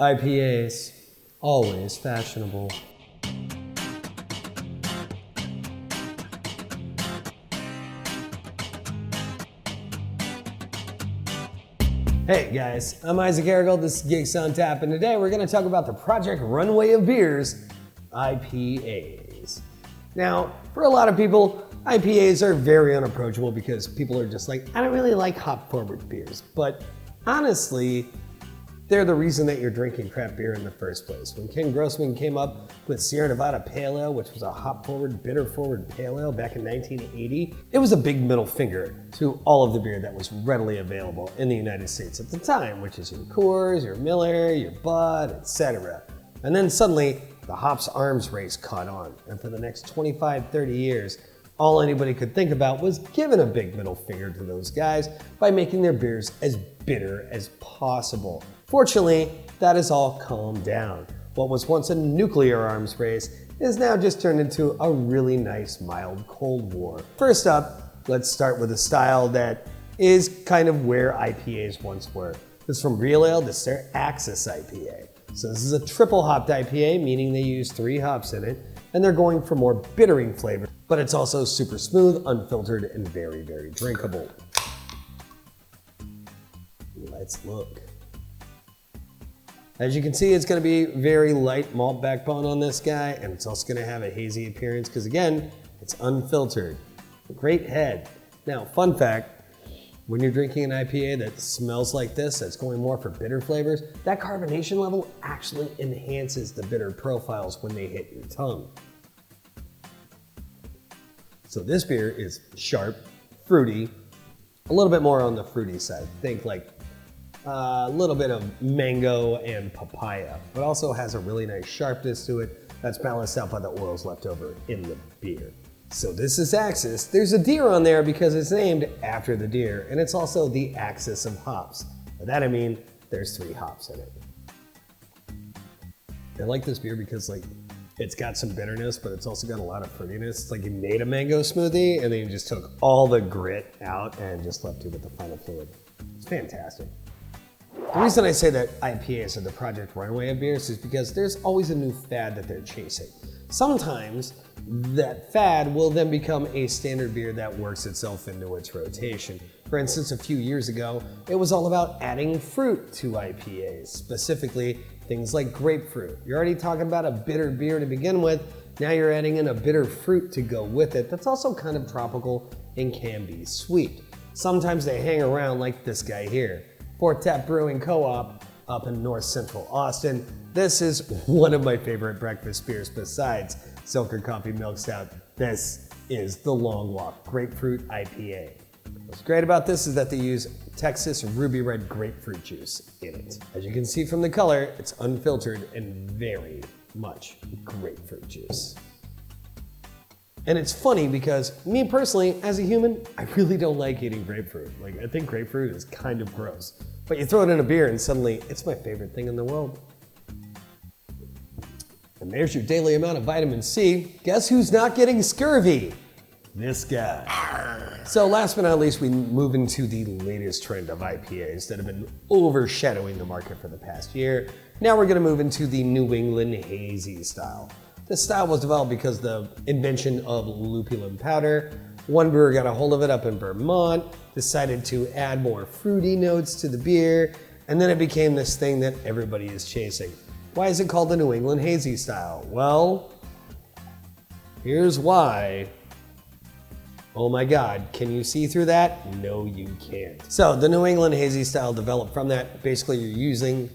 IPAs, always fashionable. Hey guys, I'm Isaac Aragold, this is Geeks on Tap, and today we're going to talk about the Project Runway of beers, IPAs. Now, for a lot of people, IPAs are very unapproachable because people are just like, I don't really like hop-forward beers. But honestly, they're the reason that you're drinking craft beer in the first place. When Ken Grossman came up with Sierra Nevada Pale Ale, which was a hop-forward, bitter-forward pale ale back in 1980, it was a big middle finger to all of the beer that was readily available in the United States at the time, which is your Coors, your Miller, your Bud, etc. And then suddenly, the hops arms race caught on, and for the next 25, 30 years, all anybody could think about was giving a big middle finger to those guys by making their beers as bitter as possible. Fortunately, that has all calmed down. What was once a nuclear arms race is now just turned into a really nice mild Cold War. First up, let's start with a style that is kind of where IPAs once were. This is from Real Ale, this is their Axis IPA. So this is a triple hopped IPA, meaning they use 3 hops in it, and they're going for more bittering flavor, but it's also super smooth, unfiltered, and very, very drinkable. Let's look. As you can see, it's going to be very light malt backbone on this guy, and it's also going to have a hazy appearance because, again, it's unfiltered. Great head. Now, fun fact, when you're drinking an IPA that smells like this, that's going more for bitter flavors, that carbonation level actually enhances the bitter profiles when they hit your tongue. So this beer is sharp, fruity, a little bit more on the fruity side. Think like a little bit of mango and papaya, but also has a really nice sharpness to it that's balanced out by the oils left over in the beer. So this is Axis. There's a deer on there because it's named after the deer, and it's also the axis of hops. By that I mean there's 3 hops in it. I like this beer because it's got some bitterness, but it's also got a lot of fruitiness. It's like you made a mango smoothie and then you just took all the grit out and just left you with the final fluid. It's fantastic. The reason I say that IPAs are the Project Runway of beers is because there's always a new fad that they're chasing. Sometimes that fad will then become a standard beer that works itself into its rotation. For instance, a few years ago, it was all about adding fruit to IPAs, specifically things like grapefruit. You're already talking about a bitter beer to begin with, now you're adding in a bitter fruit to go with it that's also kind of tropical and can be sweet. Sometimes they hang around like this guy here. 4th Tap Brewing Co-op up in North Central Austin. This is one of my favorite breakfast beers besides Silker Coffee Milk Stout. This is the Long Walk Grapefruit IPA. What's great about this is that they use Texas ruby red grapefruit juice in it. As you can see from the color, it's unfiltered and very much grapefruit juice. And it's funny because me personally, as a human, I really don't like eating grapefruit. I think grapefruit is kind of gross. But you throw it in a beer and suddenly it's my favorite thing in the world. And there's your daily amount of vitamin C. Guess who's not getting scurvy? This guy. So last but not least, we move into the latest trend of IPAs that have been overshadowing the market for the past year. Now we're gonna move into the New England Hazy style. This style was developed because of the invention of lupulin powder. One brewer got a hold of it up in Vermont, decided to add more fruity notes to the beer, and then it became this thing that everybody is chasing. Why is it called the New England Hazy style? Well, here's why. Oh my God, can you see through that? No, you can't. So the New England Hazy style developed from that. Basically, you're using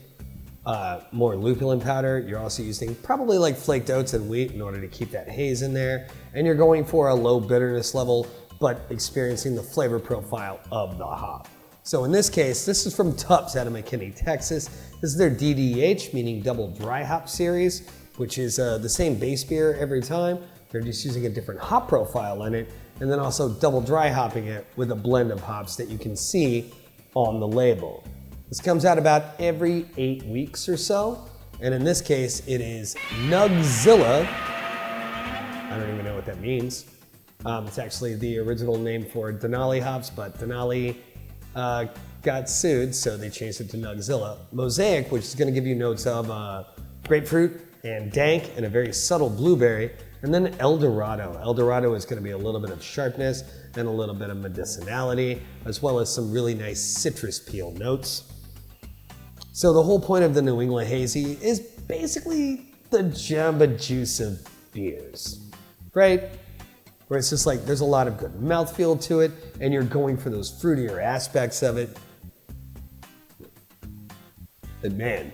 more lupulin powder. You're also using probably like flaked oats and wheat in order to keep that haze in there. And you're going for a low bitterness level, but experiencing the flavor profile of the hop. So in this case, this is from Tupps out of McKinney, Texas. This is their DDH, meaning double dry hop series, which is the same base beer every time. They're just using a different hop profile in it, and then also double dry hopping it with a blend of hops that you can see on the label. This comes out about every 8 weeks or so, and in this case, it is Nugzilla. I don't even know what that means. It's actually the original name for Denali Hops, but Denali got sued, so they changed it to Nugzilla. Mosaic, which is going to give you notes of grapefruit and dank and a very subtle blueberry. And then Eldorado. Eldorado is going to be a little bit of sharpness and a little bit of medicinality, as well as some really nice citrus peel notes. So the whole point of the New England Hazy is basically the Jamba Juice of beers, right? Where it's just like there's a lot of good mouthfeel to it, and you're going for those fruitier aspects of it. And man,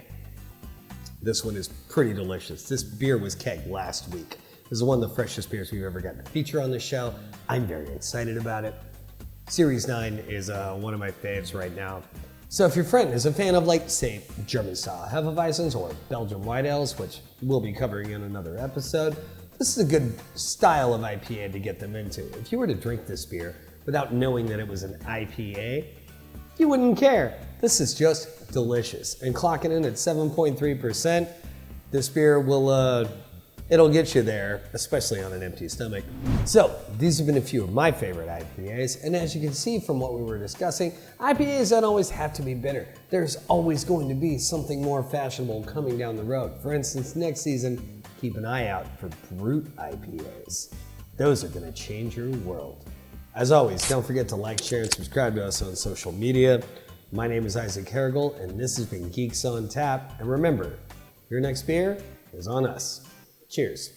this one is pretty delicious. This beer was kegged last week. This is one of the freshest beers we've ever gotten to feature on the show. I'm very excited about it. Series 9 is one of my faves right now. So if your friend is a fan of, like, say, German-style Hefeweizens or Belgian white ales, which we'll be covering in another episode, this is a good style of IPA to get them into. If you were to drink this beer without knowing that it was an IPA, you wouldn't care. This is just delicious. And clocking in at 7.3%, this beer will, it'll get you there, especially on an empty stomach. So these have been a few of my favorite IPAs, and as you can see from what we were discussing, IPAs don't always have to be bitter. There's always going to be something more fashionable coming down the road. For instance, next season, keep an eye out for Brut IPAs. Those are gonna change your world. As always, don't forget to like, share, and subscribe to us on social media. My name is Isaac Harrigal, and this has been Geeks on Tap. And remember, your next beer is on us. Cheers.